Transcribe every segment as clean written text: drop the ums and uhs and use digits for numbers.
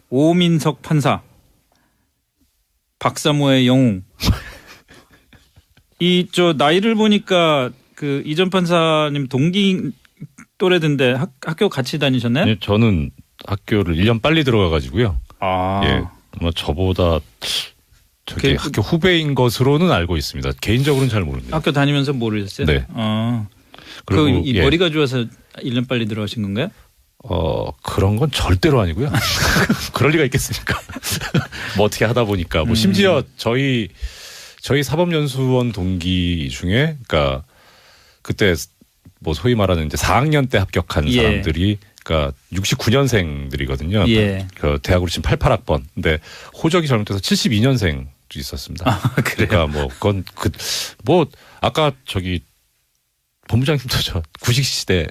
오민석 판사, 박사모의 영웅. 이 저 나이를 보니까 그 이전 판사님 동기 또래던데 학교 같이 다니셨나요? 네, 저는 학교를 1년 빨리 들어가가지고요. 아, 예, 뭐 저보다 저기 학교 후배인 것으로는 알고 있습니다. 개인적으로는 잘 모릅니다. 학교 다니면서 모르셨어요? 네. 그리고 이 머리가 좋아서 1년 빨리 들어가신 건가요? 그런 건 절대로 아니고요. 그럴 리가 있겠습니까? 뭐 어떻게 하다 보니까 뭐 심지어 저희 사법연수원 동기 중에 그러니까 그때 뭐 소위 말하는 이제 4학년 때 합격한 예. 사람들이 그러니까 69년생들이거든요. 예. 그 대학으로 치면 88학번. 근데 호적이 잘못돼서 72년생도 있었습니다. 아, 그래요? 그러니까 뭐 그건 뭐 아까 저기 본부장님도 저 90시대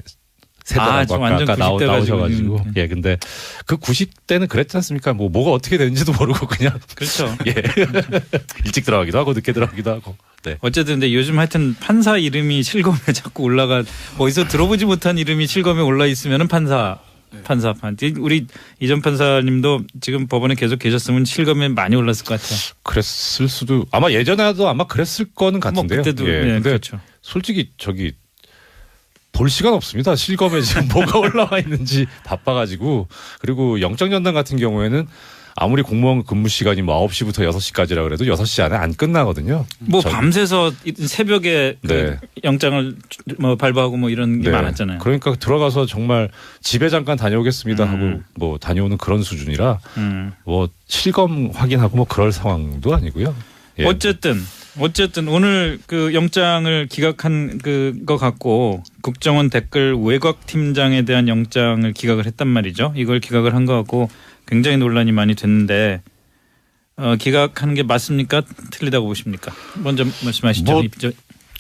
세대라고 완전 아까 90대 나오셔가지고 가지고. 예 근데 그 90대는 그랬지 않습니까? 뭐가 어떻게 되는지도 모르고 그냥 그렇죠. 예 일찍 들어가기도 하고 늦게 들어가기도 하고 네. 어쨌든 근데 요즘 하여튼 판사 이름이 실검에 자꾸 올라가 어디서 들어보지 못한 이름이 실검에 올라 있으면은 판사. 우리 이전 판사님도 지금 법원에 계속 계셨으면 실검에 많이 올랐을 것 같아요. 그랬을 수도 아마 예전에도 아마 그랬을 거는 같은데요. 뭐 그때도 예. 네, 근데 그렇죠. 솔직히 저기 볼 시간 없습니다. 실검에 지금 뭐가 올라와 있는지 바빠가지고 그리고 영장 전담 같은 경우에는 아무리 공무원 근무 시간이 뭐 9시부터 6시까지라 그래도 6시 안에 안 끝나거든요. 뭐 밤새서 새벽에 그 네. 영장을 뭐 발부하고 뭐 이런 게 네. 많았잖아요. 그러니까 들어가서 정말 집에 잠깐 다녀오겠습니다 하고 뭐 다녀오는 그런 수준이라 뭐 실검 확인하고 뭐 그럴 상황도 아니고요. 예. 어쨌든 오늘 그 영장을 기각한 거 갖고 국정원 댓글 외곽 팀장에 대한 영장을 기각을 했단 말이죠. 이걸 기각을 한 거 갖고 굉장히 논란이 많이 됐는데 기각하는 게 맞습니까? 틀리다고 보십니까? 먼저 말씀하시죠. 뭐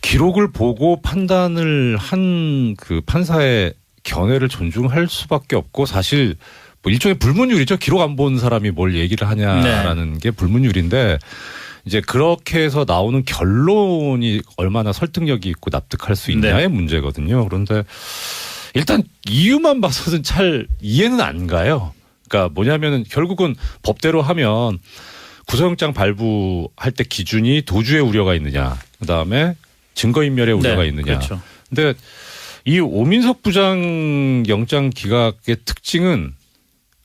기록을 보고 판단을 한 그 판사의 견해를 존중할 수밖에 없고 사실 뭐 일종의 불문율이죠. 기록 안 본 사람이 뭘 얘기를 하냐라는 게 불문율인데 이제 그렇게 해서 나오는 결론이 얼마나 설득력이 있고 납득할 수 있냐의 문제거든요. 그런데 일단 이유만 봐서는 잘 이해는 안 가요. 그러니까 뭐냐면은 결국은 법대로 하면 구속영장 발부할 때 기준이 도주의 우려가 있느냐, 그다음에 증거인멸의 우려가 있느냐. 그렇죠. 근데 이 오민석 부장 영장 기각의 특징은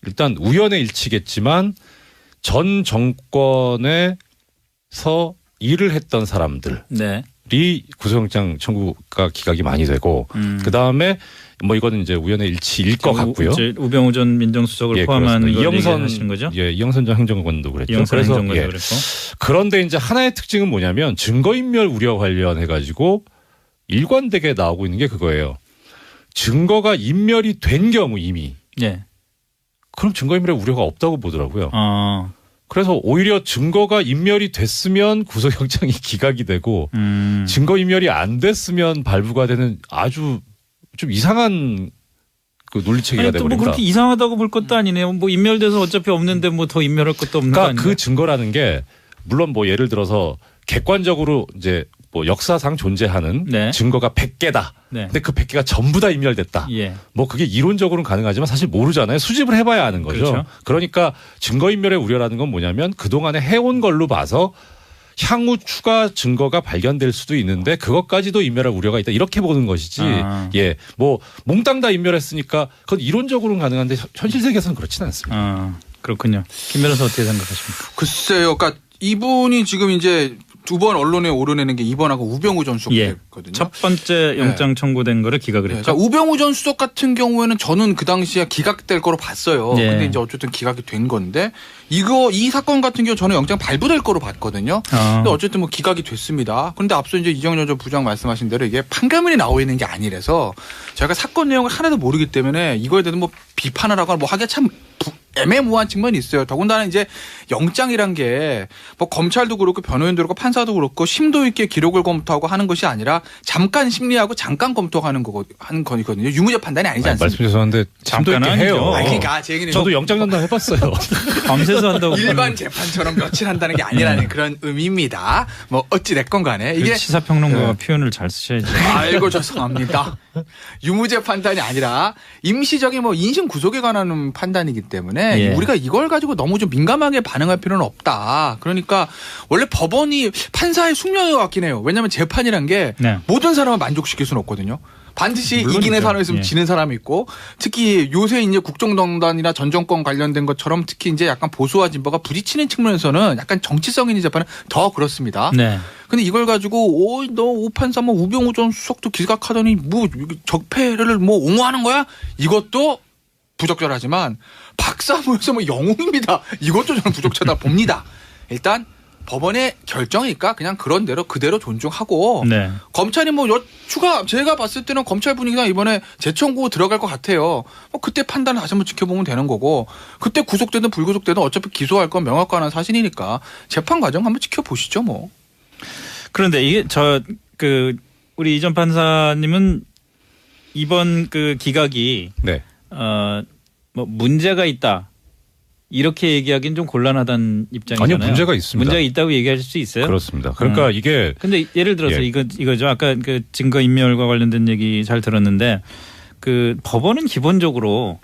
일단 우연의 일치겠지만 전 정권에서 일을 했던 사람들이 구속영장 청구가 기각이 많이 되고 그다음에 뭐 이거는 이제 우연의 일치일 것 같고요. 우병우 전 민정수석을 포함한 이영선 하시는 거죠? 예, 이영선 전 행정관도 그랬죠. 이영선 그래서 행정관도 그랬고. 그런데 이제 하나의 특징은 뭐냐면 증거인멸 우려 관련해 가지고 일관되게 나오고 있는 게 그거예요. 증거가 인멸이 된 경우 이미. 예. 그럼 증거인멸의 우려가 없다고 보더라고요. 아. 그래서 오히려 증거가 인멸이 됐으면 구속영장이 기각이 되고 증거인멸이 안 됐으면 발부가 되는 아주 좀 이상한 그 논리체계가 돼버린다. 뭐 그렇게 이상하다고 볼 것도 아니네요. 뭐 인멸돼서 어차피 없는데 뭐 더 인멸할 것도 없는 거 아니에요? 그 증거라는 게 물론 뭐 예를 들어서 객관적으로 이제 뭐 역사상 존재하는 증거가 100개다. 근데 그 100개가 전부 다 인멸됐다. 예. 뭐 그게 이론적으로는 가능하지만 사실 모르잖아요. 수집을 해봐야 아는 거죠. 그렇죠. 그러니까 증거인멸의 우려라는 건 뭐냐면 그동안에 해온 걸로 봐서 향후 추가 증거가 발견될 수도 있는데 그것까지도 인멸할 우려가 있다. 이렇게 보는 것이지. 예, 뭐 몽땅 다 인멸했으니까 그건 이론적으로는 가능한데 현실 세계에서는 그렇지는 않습니다. 그렇군요. 김 변호사 어떻게 생각하십니까? 글쎄요. 그러니까 이분이 지금 이제 두 번 언론에 오르내는 게 이번하고 우병우 전 수석이거든요. 첫 번째 영장 청구된 거를 기각을 했죠. 그러니까 우병우 전 수석 같은 경우에는 저는 그 당시에 기각될 거로 봤어요. 근데 이제 어쨌든 기각이 된 건데 이 사건 같은 경우 저는 영장 발부될 거로 봤거든요. 근데 어쨌든 뭐 기각이 됐습니다. 그런데 앞서 이제 이정열 전 부장 말씀하신 대로 이게 판결문이 나와 있는 게 아니라서 저희가 사건 내용을 하나도 모르기 때문에 이거에 대해서 뭐 비판을 하거나 뭐 하기가 참 애매모호한 측면이 있어요. 더군다나 이제 영장이란 게 뭐 검찰도 그렇고 변호인도 그렇고 판사도 그렇고 심도 있게 기록을 검토하고 하는 것이 아니라 잠깐 심리하고 잠깐 검토하는 거거든요. 유무죄 판단이 아니지 않습니까? 말씀 죄송한데 심도 있게 잠깐 해요. 아니죠. 그러니까 제 얘기는 저도 영장 전담 해봤어요. 밤새서 한다고. 일반 재판처럼 며칠 한다는 게 아니라는 그런 의미입니다. 뭐 어찌 됐건 간에 이게 시사평론가가 표현을 잘 쓰셔야지. 아이고 죄송합니다. 유무죄 판단이 아니라 임시적인 뭐 인신 구속에 관한 판단이기 때문에 예. 우리가 이걸 가지고 너무 좀 민감하게 반응할 필요는 없다. 그러니까 원래 법원이 판사의 숙명인 것 같긴 해요. 왜냐하면 재판이란 게 네. 모든 사람을 만족시킬 수는 없거든요. 반드시 물론이죠. 이기는 사람이 있으면 예. 지는 사람이 있고 특히 요새 이제 국정농단이나 전 정권 관련된 것처럼 특히 이제 약간 보수와 진보가 부딪히는 측면에서는 약간 정치성 있는 재판은 더 그렇습니다. 네. 근데 이걸 가지고 너 오판사 뭐 우병우 전 수석도 기각하더니 뭐 적폐를 뭐 옹호하는 거야? 이것도 부적절하지만 박사모여서 뭐 영웅입니다. 이것도 저는 부적절하다 봅니다. 일단 법원의 결정이니까 그냥 그런 대로 그대로 존중하고 네. 검찰이 뭐 추가 제가 봤을 때는 검찰 분위기가 이번에 재청구 들어갈 것 같아요. 뭐 그때 판단을 다시 한번 지켜보면 되는 거고 그때 구속되든 불구속되든 어차피 기소할 건 명확한 사실이니까 재판 과정 한번 지켜보시죠 뭐. 그런데 이게 우리 이전 판사님은 이번 그 기각이 네. 뭐 문제가 있다. 이렇게 얘기하기는 좀 곤란하다는 입장이잖아요. 아니요, 문제가 있습니다. 문제가 있다고 얘기하실 수 있어요? 그렇습니다. 그러니까 이게 근데 예를 들어서 예. 이거죠. 아까 그 증거 인멸과 관련된 얘기 잘 들었는데 그 법원은 기본적으로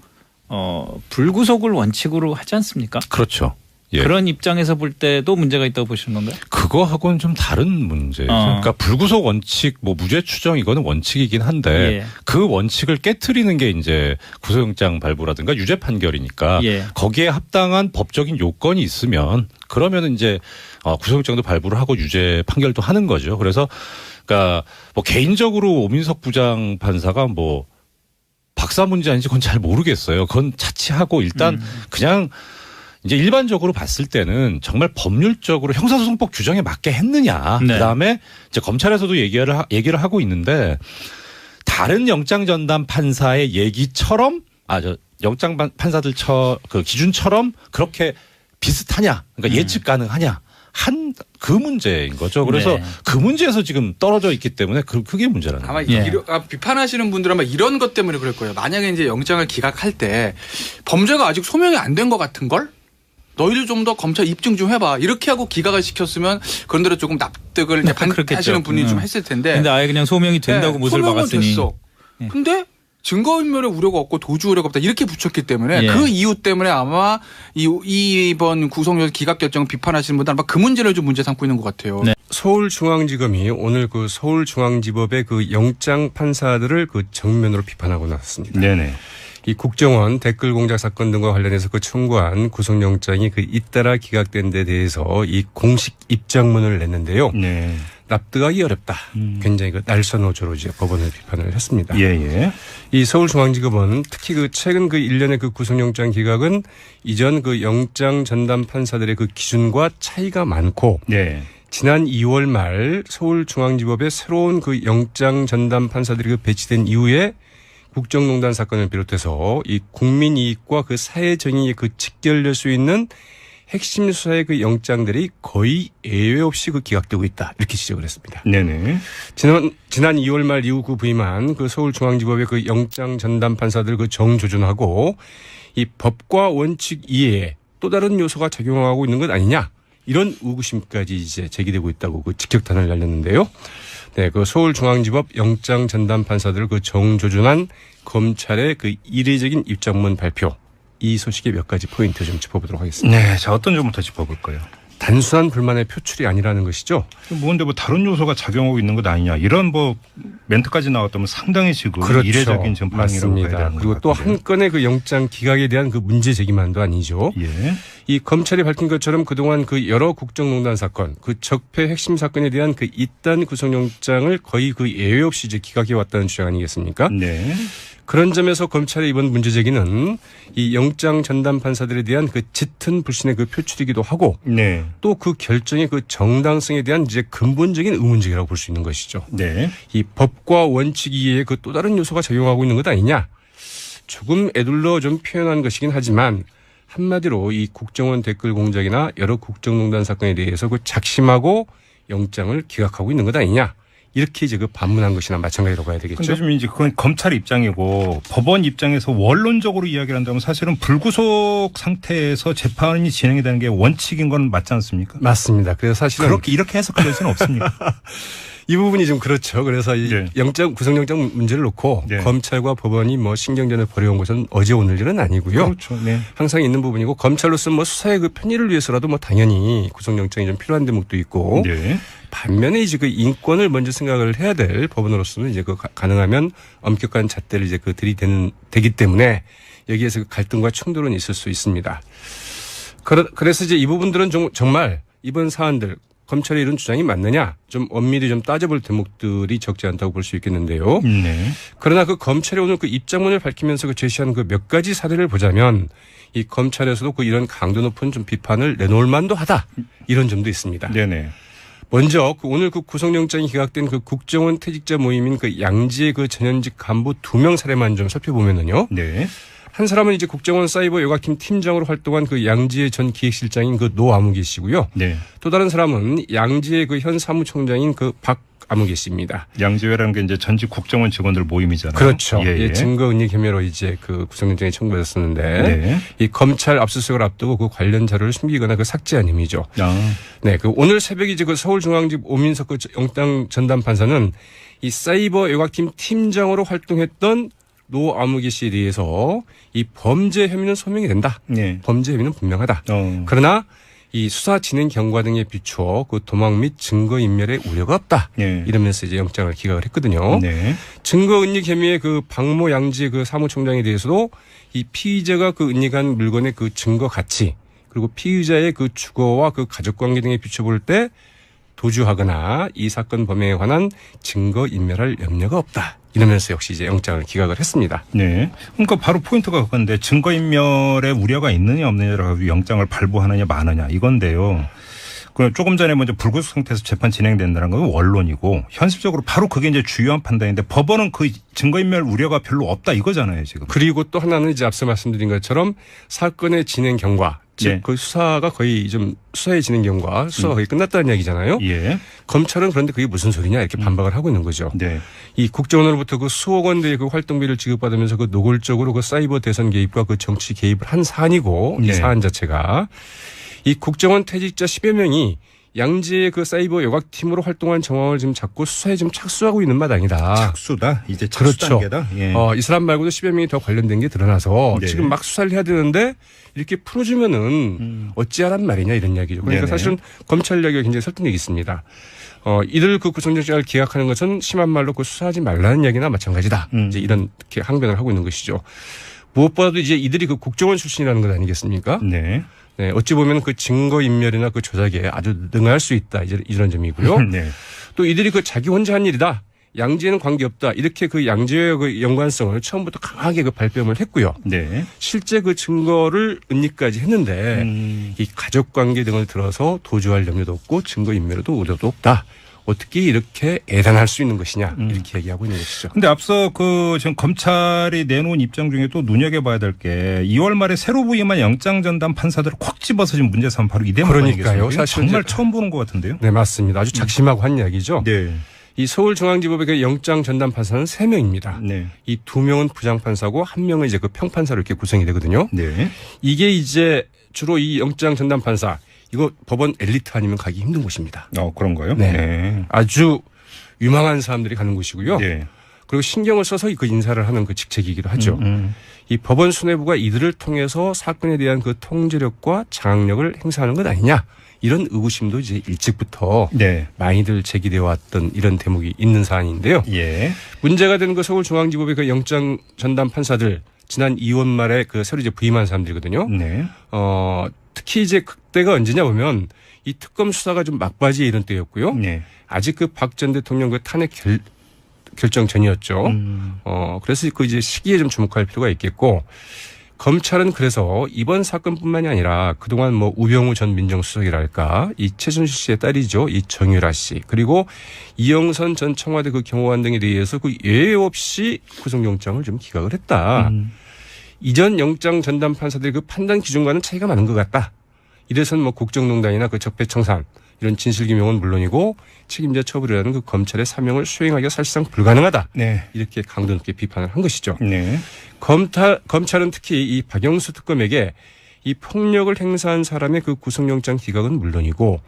불구속을 원칙으로 하지 않습니까? 그렇죠. 예. 그런 입장에서 볼 때도 문제가 있다고 보시는 건가요? 그거하고는 좀 다른 문제죠. 그러니까 불구속 원칙, 뭐 무죄 추정 이거는 원칙이긴 한데 예. 그 원칙을 깨트리는 게 이제 구속영장 발부라든가 유죄 판결이니까 예. 거기에 합당한 법적인 요건이 있으면 그러면은 이제 구속영장도 발부를 하고 유죄 판결도 하는 거죠. 그래서 그러니까 뭐 개인적으로 오민석 부장 판사가 뭐 박사 문제 아닌지 그건 잘 모르겠어요. 그건 차치하고 일단 그냥 이제 일반적으로 봤을 때는 정말 법률적으로 형사소송법 규정에 맞게 했느냐. 네. 그다음에 이제 검찰에서도 얘기를 하고 있는데 다른 영장 전담 판사의 얘기처럼 영장 판사들 그 기준처럼 그렇게 비슷하냐. 그러니까 예측 가능하냐. 그 문제인 거죠. 그래서 네. 그 문제에서 지금 떨어져 있기 때문에 그게 문제라는 아마 거예요. 비판하시는 분들은 아마 이런 것 때문에 그럴 거예요. 만약에 이제 영장을 기각할 때 범죄가 아직 소명이 안 된 것 같은 걸 너희들 좀 더 검찰 입증 좀 해봐. 이렇게 하고 기각을 시켰으면 그런 대로 조금 납득을 이제 하시는 분이 좀 했을 텐데. 근데 아예 그냥 소명이 된다고 못을 소명은 박았으니. 됐어. 예. 근데 증거인멸의 우려가 없고 도주 우려가 없다 이렇게 붙였기 때문에 예. 그 이유 때문에 아마 이번 구속영 기각 결정을 비판하시는 분들은 아마 그 문제를 좀 문제 삼고 있는 것 같아요. 네. 서울중앙지검이 오늘 그 서울중앙지법의 그 영장 판사들을 그 정면으로 비판하고 나섰습니다. 네네. 이 국정원 댓글 공작 사건 등과 관련해서 그 청구한 구속영장이 그 잇따라 기각된 데 대해서 이 공식 입장문을 냈는데요. 네. 납득하기 어렵다. 굉장히 그 날선호조로 이제 법원을 비판을 했습니다. 예. 이 서울중앙지검은 특히 그 최근 그 일련의 그 구속영장 기각은 이전 그 영장 전담 판사들의 그 기준과 차이가 많고 네. 지난 2월 말 서울중앙지법에 새로운 그 영장 전담 판사들이 그 배치된 이후에 국정농단 사건을 비롯해서 이 국민 이익과 그 사회 정의에 그 직결될 수 있는 핵심 수사의 그 영장들이 거의 예외 없이 그 기각되고 있다. 이렇게 지적을 했습니다. 네네. 지난 2월 말 이후 그 부임한 그 서울중앙지법의 그 영장 전담 판사들 그 정조준하고 이 법과 원칙 이해에 또 다른 요소가 작용하고 있는 것 아니냐. 이런 의구심까지 이제 제기되고 있다고 그 직격탄을 날렸는데요. 네, 그 서울중앙지법 영장 전담 판사들 그 정조준한 검찰의 그 이례적인 입장문 발표. 이 소식의 몇 가지 포인트 좀 짚어보도록 하겠습니다. 네. 자, 어떤 점부터 짚어볼까요? 단순한 불만의 표출이 아니라는 것이죠. 뭔데 뭐 다른 요소가 작용하고 있는 것 아니냐. 이런 뭐 멘트까지 나왔다면 상당히 지금 그렇죠. 이례적인 좀 반응이라고 봐야 맞습니다. 되는 그리고 것 또 같은데요. 한 건의 그 영장 기각에 대한 그 문제 제기만도 아니죠. 예. 이 검찰이 밝힌 것처럼 그동안 그 여러 국정농단 사건, 그 적폐 핵심 사건에 대한 그 잇단 구속영장을 거의 그 예외 없이 이제 기각해 왔다는 주장 아니겠습니까? 네. 그런 점에서 검찰의 이번 문제 제기는 이 영장 전담 판사들에 대한 그 짙은 불신의 그 표출이기도 하고 네. 또 그 결정의 그 정당성에 대한 이제 근본적인 의문제기라고 볼 수 있는 것이죠. 네. 이 법과 원칙 이해에 그 또 다른 요소가 작용하고 있는 것 아니냐. 조금 애둘러 좀 표현한 것이긴 하지만 한마디로 이 국정원 댓글 공작이나 여러 국정농단 사건에 대해서 그 작심하고 영장을 기각하고 있는 것 아니냐. 이렇게 이제 그 반문한 것이나 마찬가지로 봐야 되겠죠. 근데 좀 이제 그건 검찰 입장이고 법원 입장에서 원론적으로 이야기를 한다면 사실은 불구속 상태에서 재판이 진행이 되는 게 원칙인 건 맞지 않습니까? 맞습니다. 그래서 사실은 그렇게 이렇게 해석할 수는 없습니까? 이 부분이 좀 그렇죠. 그래서 이 네. 구속영장 문제를 놓고 네. 검찰과 법원이 뭐 신경전을 벌여온 것은 어제 오늘 일은 아니고요. 그렇죠. 네. 항상 있는 부분이고 검찰로서 뭐 수사의 그 편의를 위해서라도 뭐 당연히 구속영장이 좀 필요한 대목도 있고 네. 반면에 이제 그 인권을 먼저 생각을 해야 될 법원으로서는 이제 그 가능하면 엄격한 잣대를 이제 그 되기 때문에 여기에서 그 갈등과 충돌은 있을 수 있습니다. 그래서 이제 이 부분들은 정말 이번 사안들 검찰의 이런 주장이 맞느냐 좀 엄밀히 좀 따져볼 대목들이 적지 않다고 볼 수 있겠는데요. 네. 그러나 그 검찰이 오늘 그 입장문을 밝히면서 그 제시한 그 몇 가지 사례를 보자면 이 검찰에서도 그 이런 강도 높은 좀 비판을 내놓을 만도 하다 이런 점도 있습니다. 네네. 먼저 그 오늘 그 구속영장이 기각된 그 국정원 퇴직자 모임인 그 양지의 그 전현직 간부 2명 사례만 좀 살펴보면은요. 네. 한 사람은 이제 국정원 사이버 요각팀 팀장으로 활동한 그 양지의 전 기획실장인 그 노아무개 씨고요. 네. 또 다른 사람은 양지의 그 현 사무총장인 그 박아무개 씨입니다. 양지회라는 게 이제 전직 국정원 직원들 모임이잖아요. 그렇죠. 예, 예. 증거 은닉 혐의로 이제 그 구속영장이 청구됐었는데 네. 이 검찰 압수수색을 앞두고 그 관련 자료를 숨기거나 그 삭제한 혐의죠. 아. 네, 그 오늘 새벽 이제 그 서울중앙지법 오민석 그 영장 전담 판사는 이 사이버 요각팀 팀장으로 활동했던 노아무개 씨에 대해서 이 범죄 혐의는 소명이 된다. 네. 범죄 혐의는 분명하다. 그러나 이 수사 진행 경과 등에 비추어 그 도망 및 증거 인멸의 우려가 없다. 네. 이러면서 이제 영장을 기각을 했거든요. 네. 증거 은닉 혐의의 그 박모 양지 그 사무총장에 대해서도 이 피의자가 그 은닉한 물건의 그 증거 가치 그리고 피의자의 그 주거와 그 가족 관계 등에 비춰볼 때 도주하거나 이 사건 범행에 관한 증거 인멸할 염려가 없다. 이러면서 역시 이제 영장을 기각을 했습니다. 네. 그러니까 바로 포인트가 그건데 증거인멸의 우려가 있느냐 없느냐라고 영장을 발부하느냐 마느냐 이건데요. 그 조금 전에 먼저 불구속 상태에서 재판 진행된다는 건 원론이고 현실적으로 바로 그게 이제 주요한 판단인데 법원은 그 증거인멸 우려가 별로 없다 이거잖아요 지금. 그리고 또 하나는 이제 앞서 말씀드린 것처럼 사건의 진행 경과 즉 네. 그 수사가 거의 좀 수사의 진행 경과 수사가 거의 끝났다는 이야기잖아요. 예. 검찰은 그런데 그게 무슨 소리냐 이렇게 반박을 하고 있는 거죠. 네. 이 국정원으로부터 그 수억 원대의 그 활동비를 지급받으면서 그 노골적으로 그 사이버 대선 개입과 그 정치 개입을 한 사안이고 네. 이 사안 자체가 이 국정원 퇴직자 10여 명이 양지의 그 사이버 요각팀으로 활동한 정황을 지금 자꾸 수사에 좀 착수하고 있는 마당이다. 착수다. 이제 착수 그렇죠. 단계다. 예. 이 사람 말고도 10여 명이 더 관련된 게 드러나서 네. 지금 막 수사를 해야 되는데 이렇게 풀어주면은 어찌하란 말이냐 이런 이야기죠. 그러니까 네네. 사실은 검찰 이야기가 굉장히 설득력이 있습니다. 이들 그 구속영장을 기각하는 것은 심한 말로 그 수사하지 말라는 이야기나 마찬가지다. 이제 이런 이렇게 항변을 하고 있는 것이죠. 무엇보다도 이제 이들이 그 국정원 출신이라는 것 아니겠습니까? 네. 네, 어찌 보면 그 증거 인멸이나 그 조작에 아주 능할 수 있다. 이제 이런 점이고요. 네. 또 이들이 그 자기 혼자 한 일이다. 양지에는 관계없다. 이렇게 그 양지의 그 연관성을 처음부터 강하게 그 발뺌을 했고요. 네. 실제 그 증거를 은닉까지 했는데 이 가족 관계 등을 들어서 도주할 염려도 없고 증거 인멸에도 우려도 없다. 어떻게 이렇게 애단할 수 있는 것이냐 이렇게 얘기하고 있는 것이죠. 근데 앞서 그 지금 검찰이 내놓은 입장 중에 또 눈여겨봐야 될 게 2월 말에 새로 부임한 영장 전담 판사들을 콕 집어서 지금 문제 삼은 바로 이 대목 그러니까요. 아니겠습니까? 사실 정말 이제- 처음 보는 것 같은데요. 네, 맞습니다. 아주 작심하고 한 이야기죠. 네. 이 서울중앙지법의 그 영장 전담 판사는 3명입니다. 네. 이 2명은 부장판사고 1명은 이제 그 평판사로 이렇게 구성이 되거든요. 네. 이게 이제 주로 이 영장 전담 판사 이거 법원 엘리트 아니면 가기 힘든 곳입니다. 그런가요? 네. 아주 유망한 사람들이 가는 곳이고요. 네. 그리고 신경을 써서 그 인사를 하는 그 직책이기도 하죠. 이 법원 수뇌부가 이들을 통해서 사건에 대한 그 통제력과 장악력을 행사하는 것 아니냐. 이런 의구심도 이제 일찍부터 네. 많이들 제기되어 왔던 이런 대목이 있는 사안인데요. 예. 문제가 되는 그 서울중앙지법의 그 영장 전담 판사들 지난 2월 말에 그 새로 이제 부임한 사람들이거든요. 네. 특히 이제 그때가 언제냐 보면 이 특검 수사가 좀 막바지에 이른 때였고요. 네. 아직 그 박 전 대통령 그 탄핵 결정 전이었죠. 그래서 그 이제 시기에 좀 주목할 필요가 있겠고 검찰은 그래서 이번 사건뿐만이 아니라 그동안 뭐 우병우 전 민정수석이랄까 이 최순실 씨의 딸이죠. 이 정유라 씨 그리고 이영선 전 청와대 그 경호관 등에 대해서 그 예외 없이 구속영장을 좀 기각을 했다. 이전 영장 전담 판사들의 그 판단 기준과는 차이가 많은 것 같다. 이래선 뭐 국정농단이나 그 적폐청산 이런 진실규명은 물론이고 책임자 처벌이라는 그 검찰의 사명을 수행하기가 사실상 불가능하다. 네. 이렇게 강도 높게 비판을 한 것이죠. 네. 검찰은 특히 이 박영수 특검에게 이 폭력을 행사한 사람의 그 구속영장 기각은 물론이고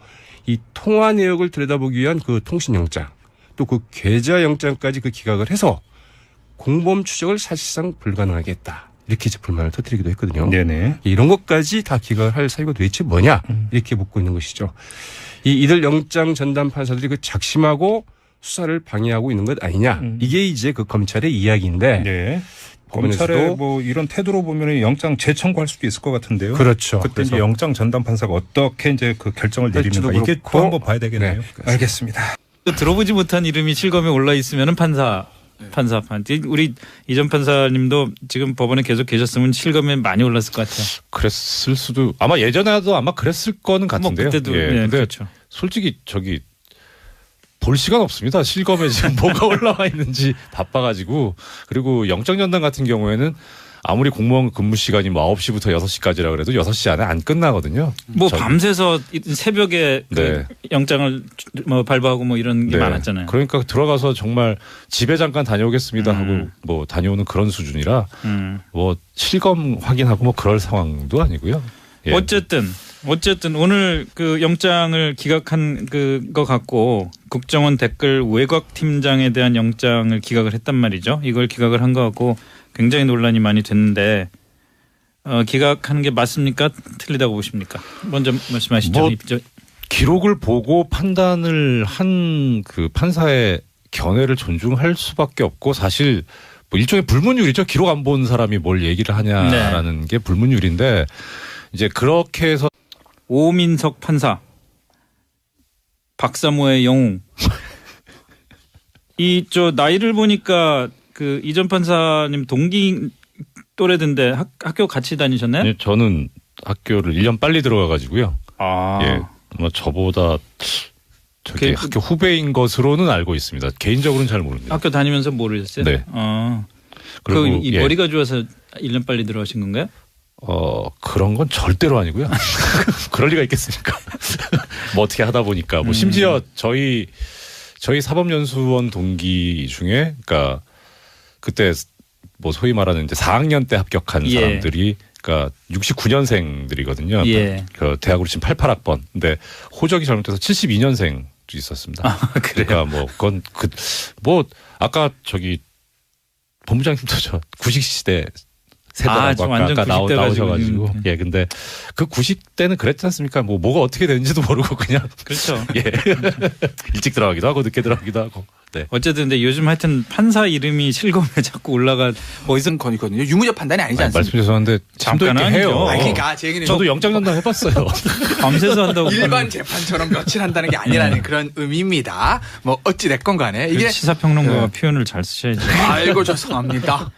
이 통화 내역을 들여다보기 위한 그 통신영장 또 그 계좌영장까지 그 기각을 해서 공범 추적을 사실상 불가능하게 했다. 이렇게 이제 불만을 터뜨리기도 했거든요. 네네. 이런 것까지 다 기각을 할 사유가 도대체 뭐냐 이렇게 묻고 있는 것이죠. 이들 영장 전담 판사들이 그 작심하고 수사를 방해하고 있는 것 아니냐. 이게 이제 그 검찰의 이야기인데 네. 법원에서도 검찰의 뭐 이런 태도로 보면 영장 재청구할 수도 있을 것 같은데요. 그렇죠. 그때 이제 영장 전담 판사가 어떻게 이제 그 결정을 내리는가 이게 또 그렇고. 한번 봐야 되겠네요. 네. 알겠습니다. 들어보지 못한 이름이 실검에 올라 있으면은 판사. 우리 이전 판사님도 지금 법원에 계속 계셨으면 실검에 많이 올랐을 것 같아요. 그랬을 수도 아마 예전에도 아마 그랬을 거는 같은데요. 뭐 그때도 예. 네, 근데 그렇죠. 솔직히 저기 볼 시간 없습니다. 실검에 지금 뭐가 올라와 있는지 바빠가지고. 그리고 영장 전담 같은 경우에는 아무리 공무원 근무 시간이 뭐 9시부터 6시까지라 그래도 6시 안에 안 끝나거든요. 뭐 밤새서 새벽에 그 네. 영장을 뭐 발부하고 뭐 이런 게 네. 많았잖아요. 그러니까 들어가서 정말 집에 잠깐 다녀오겠습니다 하고 뭐 다녀오는 그런 수준이라 뭐 실검 확인하고 뭐 그럴 상황도 아니고요. 예. 어쨌든 오늘 그 영장을 기각한 거 갖고 국정원 댓글 외곽 팀장에 대한 영장을 기각을 했단 말이죠. 이걸 기각을 한 거 갖고 굉장히 논란이 많이 됐는데 기각하는 게 맞습니까? 틀리다고 보십니까? 먼저 말씀하시죠. 뭐 기록을 보고 판단을 한 그 판사의 견해를 존중할 수밖에 없고 사실 뭐 일종의 불문율이죠. 기록 안 본 사람이 뭘 얘기를 하냐라는 게 불문율인데 이제 그렇게 해서 오민석 판사, 박사모의 영웅. 저 나이를 보니까 그 이전 판사님 동기 또래던데 학교 같이 다니셨나요? 네, 저는 학교를 1년 빨리 들어가가지고요. 아, 예, 뭐 저보다 저기 그- 학교 후배인 것으로는 알고 있습니다. 개인적으로는 잘 모릅니다. 학교 다니면서 모르셨어요? 네. 그리고 예. 머리가 좋아서 1년 빨리 들어가신 건가요? 그런 건 절대로 아니고요. 그럴 리가 있겠습니까? 뭐 어떻게 하다 보니까 뭐 심지어 저희 사법연수원 동기 중에 그러니까 그때 뭐 소위 말하는 이제 4학년 때 합격한 예. 사람들이 그러니까 69년생들이거든요. 예. 그 대학으로 치면 88학번. 근데 호적이 잘못돼서 72년생도 있었습니다. 그래요? 그러니까 뭐 그건 뭐 아까 저기 본부장님도 저 구식 시대 세대라고 좀 완전 아까 90대 나오셔가지고 가지고. 예 근데 그 90대는 그랬지 않습니까? 뭐 뭐가 어떻게 되는지도 모르고 그냥 그렇죠. 예 일찍 들어가기도 하고 늦게 들어가기도 하고 네. 어쨌든 근데 요즘 하여튼 판사 이름이 실검에 자꾸 올라가 어디선 건이거든요. 유무죄 판단이 아니지 않습니까? 말씀 죄송한데 잠깐 잠깐 아니죠. 해요. 아니, 그러니까 제 얘기는 저도 영장 전담 해봤어요. 밤새서 한다고. 일반 재판처럼 며칠 한다는 게 아니라는 그런 의미입니다. 뭐 어찌 됐건 간에 이게 시사평론가가 표현을 잘 쓰셔야죠. 아이고 죄송합니다.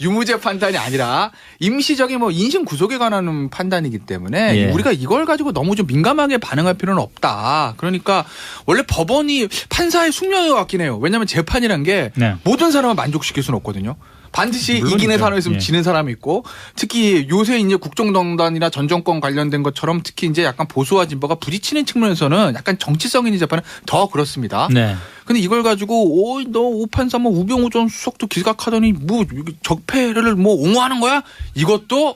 유무죄 판단이 아니라 임시적인 뭐 인신 구속에 관한 판단이기 때문에 예. 우리가 이걸 가지고 너무 좀 민감하게 반응할 필요는 없다. 그러니까 원래 법원이 판사의 숙명인 것 같긴 해요. 왜냐하면 재판이란 게 네. 모든 사람을 만족시킬 수는 없거든요. 반드시 물론이죠. 이기는 사람이 있으면 예. 지는 사람이 있고 특히 요새 이제 국정농단이나 전 정권 관련된 것처럼 특히 이제 약간 보수와 진보가 부딪히는 측면에서는 약간 정치성 있는 재판은 더 그렇습니다. 네. 근데 이걸 가지고 너 오판사 뭐 우병우 전 수석도 기각하더니 뭐 적폐를 뭐 옹호하는 거야? 이것도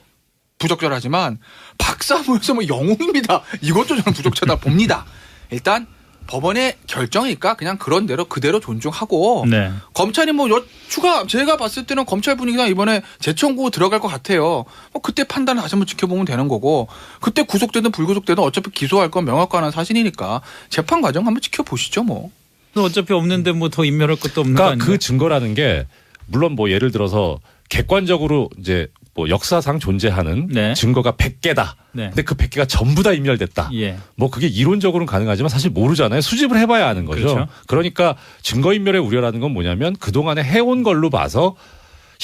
부적절하지만 박사모에서 뭐 영웅입니다. 이것도 저는 부적절하다 봅니다. 일단 법원의 결정이니까 그냥 그런 대로 그대로 존중하고 네. 검찰이 뭐 추가 제가 봤을 때는 검찰 분위기가 이번에 재청구 들어갈 것 같아요. 그때 판단을 다시 한번 지켜보면 되는 거고 그때 구속되든 불구속되든 어차피 기소할 건 명확한 사실이니까 재판 과정 한번 지켜보시죠 뭐. 어차피 없는데 뭐 더 인멸할 것도 없는 거 그러니까 아니에요? 그 증거라는 게 물론 뭐 예를 들어서 객관적으로 이제 뭐 역사상 존재하는 네. 증거가 100개다. 네. 근데 그 100개가 전부 다 인멸됐다. 예. 뭐 그게 이론적으로는 가능하지만 사실 모르잖아요. 수집을 해봐야 아는 거죠. 그렇죠. 그러니까 증거인멸의 우려라는 건 뭐냐면 그동안에 해온 걸로 봐서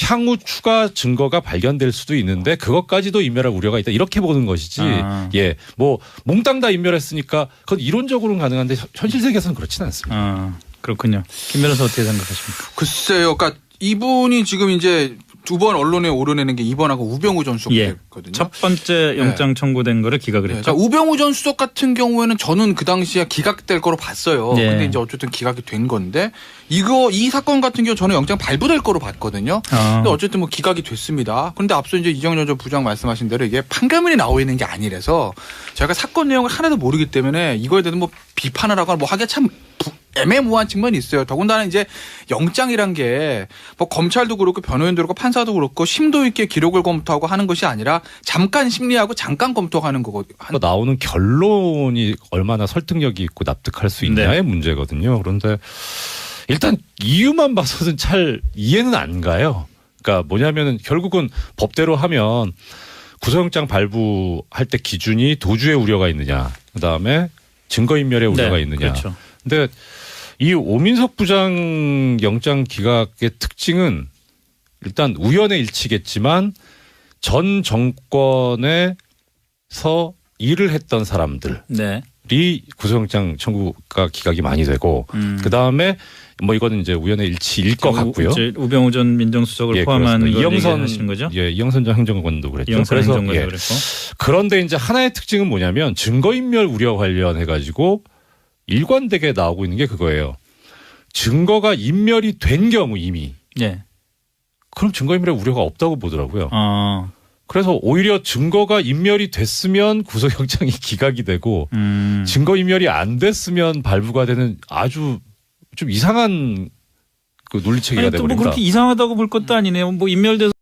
향후 추가 증거가 발견될 수도 있는데 그것까지도 인멸할 우려가 있다. 이렇게 보는 것이지. 아. 예. 뭐 몽땅 다 인멸했으니까 그건 이론적으로는 가능한데 현실 세계에서는 그렇지는 않습니다. 그렇군요. 김 변호사 어떻게 생각하십니까? 글쎄요. 그러니까 이분이 지금 이제 두 번 언론에 오르내는 게 이번하고 우병우 전 수석 예. 때거든요. 첫 번째 영장 청구된 거를 기각을 네. 했죠. 자, 우병우 전 수석 같은 경우에는 저는 그 당시에 기각될 거로 봤어요. 네. 근데 이제 어쨌든 기각이 된 건데 이 사건 같은 경우 저는 영장 발부될 거로 봤거든요. 근데 어쨌든 뭐 기각이 됐습니다. 그런데 앞서 이제 이정열 전 부장 말씀하신 대로 이게 판결문이 나와 있는 게 아니라서 저희가 사건 내용을 하나도 모르기 때문에 이거에 대해서 뭐 비판을 하거나 뭐 하기가 참 애매모호한 측면이 있어요. 더군다나 이제 영장이란 게 뭐 검찰도 그렇고 변호인도 그렇고 판사도 그렇고 심도 있게 기록을 검토하고 하는 것이 아니라 잠깐 심리하고 잠깐 검토하는 거고. 나오는 결론이 얼마나 설득력이 있고 납득할 수 있냐의 문제거든요. 그런데 일단 이유만 봐서는 잘 이해는 안 가요. 그러니까 뭐냐면은 결국은 법대로 하면 구속영장 발부할 때 기준이 도주의 우려가 있느냐, 그다음에 증거인멸의 우려가 있느냐. 그렇죠. 근데 이 오민석 부장 영장 기각의 특징은 일단 우연의 일치겠지만 전 정권에서 일을 했던 사람들이 구속영장 청구가 기각이 많이 되고 그다음에 뭐 이거는 이제 우연의 일치일 것 같고요. 우병우 전 민정수석을 포함한 이영선 하시는 거죠? 이영선 전 행정관도 그랬죠. 이영선 그래서 행정관도 그랬고. 그런데 이제 하나의 특징은 뭐냐면 증거인멸 우려 관련해 가지고 일관되게 나오고 있는 게 그거예요. 증거가 인멸이 된 경우 이미 그럼 증거인멸의 우려가 없다고 보더라고요. 그래서 오히려 증거가 인멸이 됐으면 구속영장이 기각이 되고 증거인멸이 안 됐으면 발부가 되는 아주 좀 이상한 그 논리체계가 또 되버린다. 뭐 그렇게 이상하다고 볼 것도 아니네요. 뭐 인멸돼서